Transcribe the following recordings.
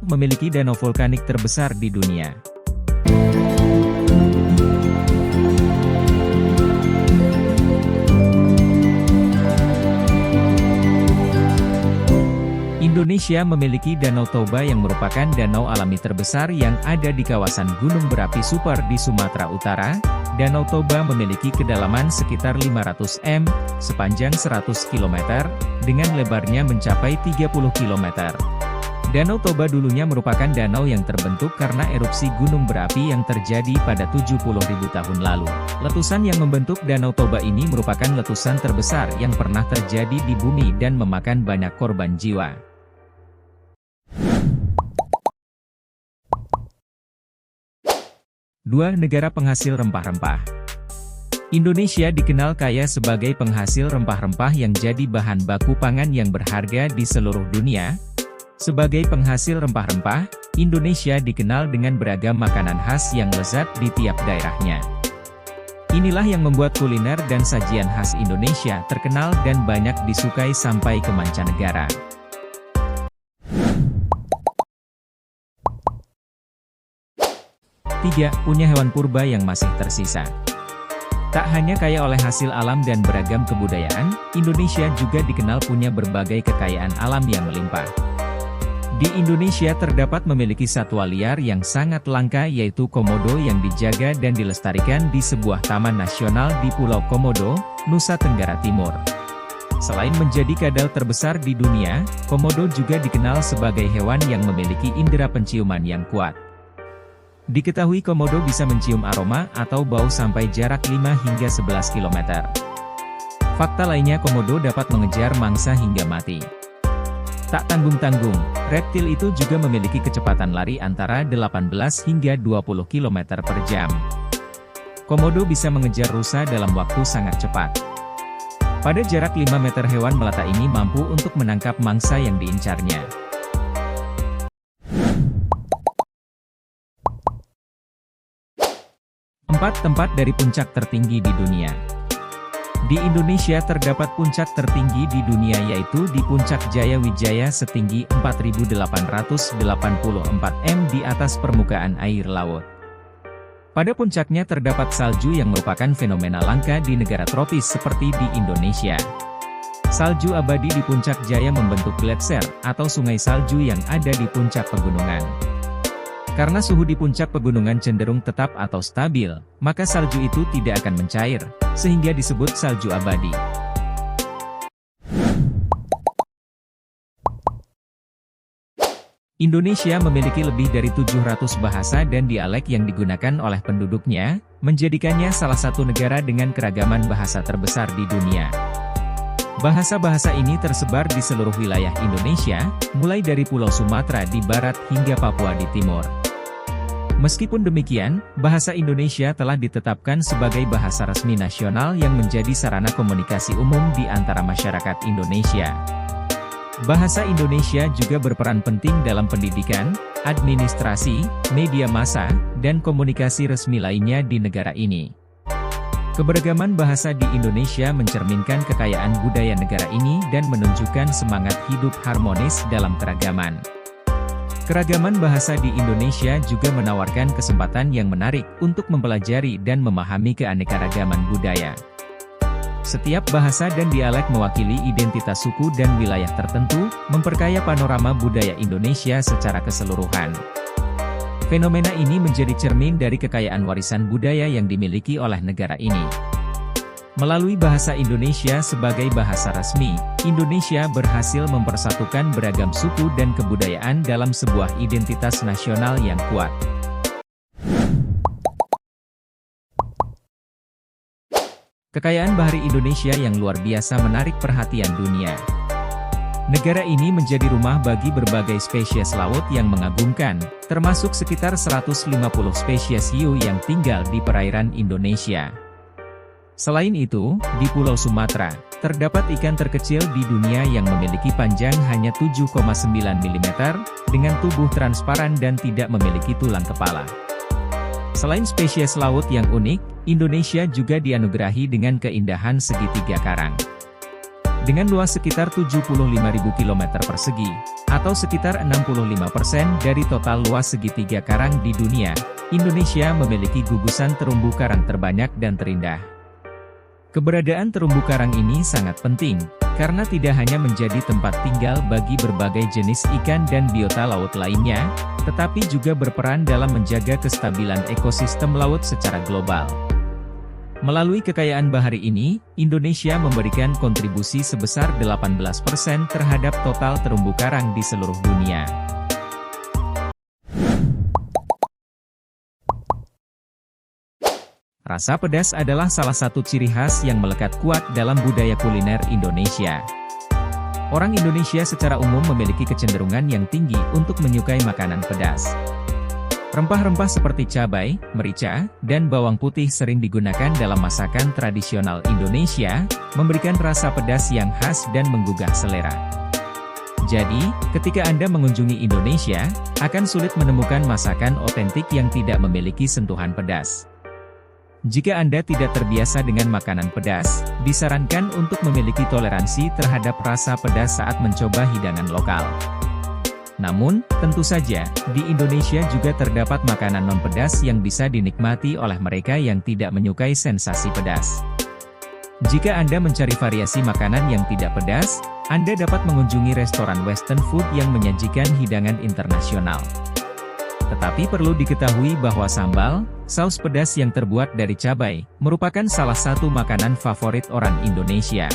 memiliki danau vulkanik terbesar di dunia. Indonesia memiliki Danau Toba yang merupakan danau alami terbesar yang ada di kawasan Gunung Berapi Super di Sumatera Utara. Danau Toba memiliki kedalaman sekitar 500 m, sepanjang 100 km, dengan lebarnya mencapai 30 km. Danau Toba dulunya merupakan danau yang terbentuk karena erupsi gunung berapi yang terjadi pada 70.000 tahun lalu. Letusan yang membentuk Danau Toba ini merupakan letusan terbesar yang pernah terjadi di bumi dan memakan banyak korban jiwa. Dua negara penghasil rempah-rempah. Indonesia dikenal kaya sebagai penghasil rempah-rempah yang jadi bahan baku pangan yang berharga di seluruh dunia. Sebagai penghasil rempah-rempah, Indonesia dikenal dengan beragam makanan khas yang lezat di tiap daerahnya. Inilah yang membuat kuliner dan sajian khas Indonesia terkenal dan banyak disukai sampai ke mancanegara. 3. Punya hewan purba yang masih tersisa. Tak hanya kaya oleh hasil alam dan beragam kebudayaan, Indonesia juga dikenal punya berbagai kekayaan alam yang melimpah. Di Indonesia terdapat memiliki satwa liar yang sangat langka yaitu komodo yang dijaga dan dilestarikan di sebuah taman nasional di Pulau Komodo, Nusa Tenggara Timur. Selain menjadi kadal terbesar di dunia, komodo juga dikenal sebagai hewan yang memiliki indera penciuman yang kuat. Diketahui komodo bisa mencium aroma atau bau sampai jarak 5 hingga 11 km. Fakta lainnya komodo dapat mengejar mangsa hingga mati. Tak tanggung-tanggung, reptil itu juga memiliki kecepatan lari antara 18 hingga 20 km per jam. Komodo bisa mengejar rusa dalam waktu sangat cepat. Pada jarak 5 meter hewan melata ini mampu untuk menangkap mangsa yang diincarnya. 4 tempat dari puncak tertinggi di dunia. Di Indonesia terdapat puncak tertinggi di dunia yaitu di Puncak Jaya Wijaya setinggi 4.884 m di atas permukaan air laut. Pada puncaknya terdapat salju yang merupakan fenomena langka di negara tropis seperti di Indonesia. Salju abadi di Puncak Jaya membentuk gletser atau sungai salju yang ada di puncak pegunungan. Karena suhu di puncak pegunungan cenderung tetap atau stabil, maka salju itu tidak akan mencair, sehingga disebut salju abadi. Indonesia memiliki lebih dari 700 bahasa dan dialek yang digunakan oleh penduduknya, menjadikannya salah satu negara dengan keragaman bahasa terbesar di dunia. Bahasa-bahasa ini tersebar di seluruh wilayah Indonesia, mulai dari Pulau Sumatera di barat hingga Papua di timur. Meskipun demikian, bahasa Indonesia telah ditetapkan sebagai bahasa resmi nasional yang menjadi sarana komunikasi umum di antara masyarakat Indonesia. Bahasa Indonesia juga berperan penting dalam pendidikan, administrasi, media massa, dan komunikasi resmi lainnya di negara ini. Keberagaman bahasa di Indonesia mencerminkan kekayaan budaya negara ini dan menunjukkan semangat hidup harmonis dalam keragaman. Keragaman bahasa di Indonesia juga menawarkan kesempatan yang menarik untuk mempelajari dan memahami keanekaragaman budaya. Setiap bahasa dan dialek mewakili identitas suku dan wilayah tertentu, memperkaya panorama budaya Indonesia secara keseluruhan. Fenomena ini menjadi cermin dari kekayaan warisan budaya yang dimiliki oleh negara ini. Melalui bahasa Indonesia sebagai bahasa resmi, Indonesia berhasil mempersatukan beragam suku dan kebudayaan dalam sebuah identitas nasional yang kuat. Kekayaan bahari Indonesia yang luar biasa menarik perhatian dunia. Negara ini menjadi rumah bagi berbagai spesies laut yang mengagumkan, termasuk sekitar 150 spesies hiu yang tinggal di perairan Indonesia. Selain itu, di Pulau Sumatera, terdapat ikan terkecil di dunia yang memiliki panjang hanya 7,9 mm, dengan tubuh transparan dan tidak memiliki tulang kepala. Selain spesies laut yang unik, Indonesia juga dianugerahi dengan keindahan segitiga karang. Dengan luas sekitar 75.000 km persegi, atau sekitar 65% dari total luas segitiga karang di dunia, Indonesia memiliki gugusan terumbu karang terbanyak dan terindah. Keberadaan terumbu karang ini sangat penting, karena tidak hanya menjadi tempat tinggal bagi berbagai jenis ikan dan biota laut lainnya, tetapi juga berperan dalam menjaga kestabilan ekosistem laut secara global. Melalui kekayaan bahari ini, Indonesia memberikan kontribusi sebesar 18% terhadap total terumbu karang di seluruh dunia. Rasa pedas adalah salah satu ciri khas yang melekat kuat dalam budaya kuliner Indonesia. Orang Indonesia secara umum memiliki kecenderungan yang tinggi untuk menyukai makanan pedas. Rempah-rempah seperti cabai, merica, dan bawang putih sering digunakan dalam masakan tradisional Indonesia, memberikan rasa pedas yang khas dan menggugah selera. Jadi, ketika Anda mengunjungi Indonesia, akan sulit menemukan masakan otentik yang tidak memiliki sentuhan pedas. Jika Anda tidak terbiasa dengan makanan pedas, disarankan untuk memiliki toleransi terhadap rasa pedas saat mencoba hidangan lokal. Namun, tentu saja, di Indonesia juga terdapat makanan non-pedas yang bisa dinikmati oleh mereka yang tidak menyukai sensasi pedas. Jika Anda mencari variasi makanan yang tidak pedas, Anda dapat mengunjungi restoran Western food yang menyajikan hidangan internasional. Tetapi perlu diketahui bahwa sambal, saus pedas yang terbuat dari cabai, merupakan salah satu makanan favorit orang Indonesia.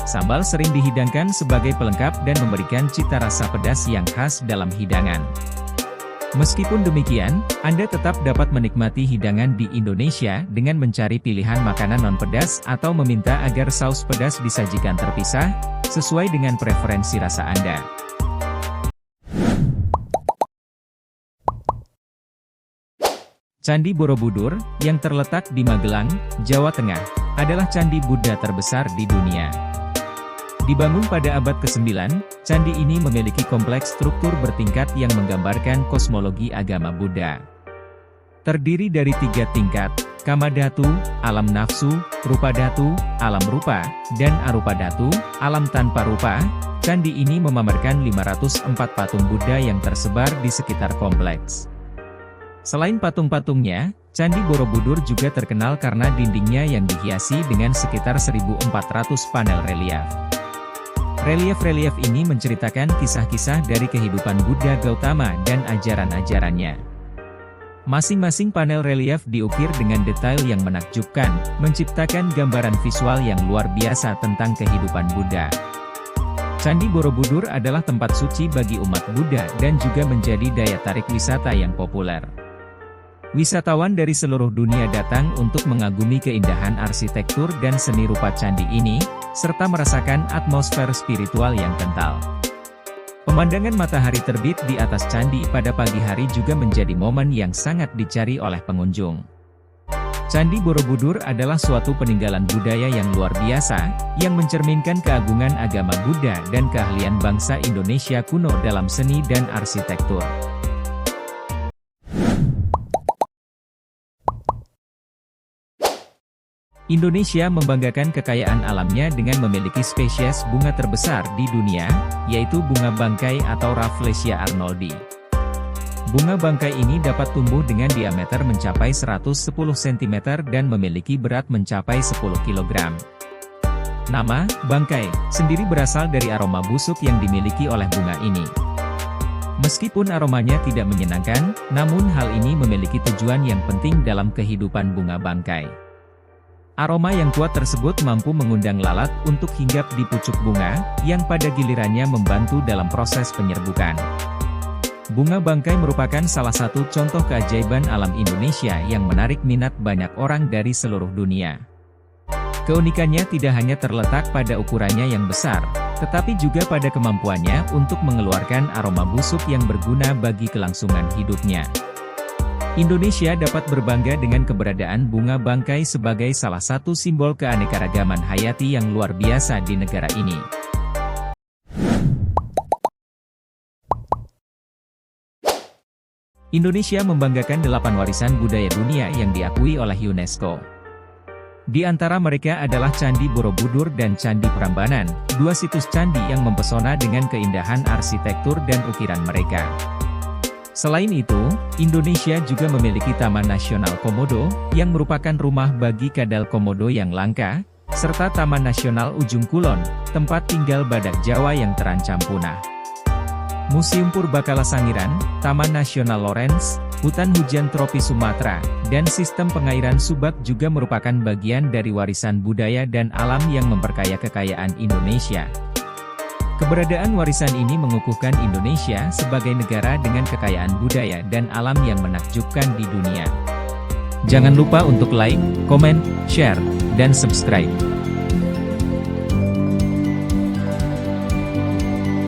Sambal sering dihidangkan sebagai pelengkap dan memberikan cita rasa pedas yang khas dalam hidangan. Meskipun demikian, Anda tetap dapat menikmati hidangan di Indonesia dengan mencari pilihan makanan non-pedas atau meminta agar saus pedas disajikan terpisah, sesuai dengan preferensi rasa Anda. Candi Borobudur, yang terletak di Magelang, Jawa Tengah, adalah candi Buddha terbesar di dunia. Dibangun pada abad ke-9, candi ini memiliki kompleks struktur bertingkat yang menggambarkan kosmologi agama Buddha. Terdiri dari 3 tingkat, Kama Dhatu, alam nafsu, Rupa Dhatu, alam rupa, dan Arupa Dhatu, alam tanpa rupa. Candi ini memamerkan 504 patung Buddha yang tersebar di sekitar kompleks. Selain patung-patungnya, Candi Borobudur juga terkenal karena dindingnya yang dihiasi dengan sekitar 1.400 panel relief. Relief-relief ini menceritakan kisah-kisah dari kehidupan Buddha Gautama dan ajaran-ajarannya. Masing-masing panel relief diukir dengan detail yang menakjubkan, menciptakan gambaran visual yang luar biasa tentang kehidupan Buddha. Candi Borobudur adalah tempat suci bagi umat Buddha dan juga menjadi daya tarik wisata yang populer. Wisatawan dari seluruh dunia datang untuk mengagumi keindahan arsitektur dan seni rupa candi ini, serta merasakan atmosfer spiritual yang kental. Pemandangan matahari terbit di atas candi pada pagi hari juga menjadi momen yang sangat dicari oleh pengunjung. Candi Borobudur adalah suatu peninggalan budaya yang luar biasa, yang mencerminkan keagungan agama Buddha dan keahlian bangsa Indonesia kuno dalam seni dan arsitektur. Indonesia membanggakan kekayaan alamnya dengan memiliki spesies bunga terbesar di dunia, yaitu bunga bangkai atau Rafflesia arnoldi. Bunga bangkai ini dapat tumbuh dengan diameter mencapai 110 cm dan memiliki berat mencapai 10 kg. Nama, bangkai, sendiri berasal dari aroma busuk yang dimiliki oleh bunga ini. Meskipun aromanya tidak menyenangkan, namun hal ini memiliki tujuan yang penting dalam kehidupan bunga bangkai. Aroma yang kuat tersebut mampu mengundang lalat untuk hinggap di pucuk bunga, yang pada gilirannya membantu dalam proses penyerbukan. Bunga bangkai merupakan salah satu contoh keajaiban alam Indonesia yang menarik minat banyak orang dari seluruh dunia. Keunikannya tidak hanya terletak pada ukurannya yang besar, tetapi juga pada kemampuannya untuk mengeluarkan aroma busuk yang berguna bagi kelangsungan hidupnya. Indonesia dapat berbangga dengan keberadaan bunga bangkai sebagai salah satu simbol keanekaragaman hayati yang luar biasa di negara ini. Indonesia membanggakan 8 warisan budaya dunia yang diakui oleh UNESCO. Di antara mereka adalah Candi Borobudur dan Candi Prambanan, dua situs candi yang mempesona dengan keindahan arsitektur dan ukiran mereka. Selain itu, Indonesia juga memiliki Taman Nasional Komodo, yang merupakan rumah bagi kadal komodo yang langka, serta Taman Nasional Ujung Kulon, tempat tinggal badak Jawa yang terancam punah. Museum Purbakala Sangiran, Taman Nasional Lorentz, hutan hujan tropis Sumatera, dan sistem pengairan Subak juga merupakan bagian dari warisan budaya dan alam yang memperkaya kekayaan Indonesia. Keberadaan warisan ini mengukuhkan Indonesia sebagai negara dengan kekayaan budaya dan alam yang menakjubkan di dunia. Jangan lupa untuk like, komen, share, dan subscribe.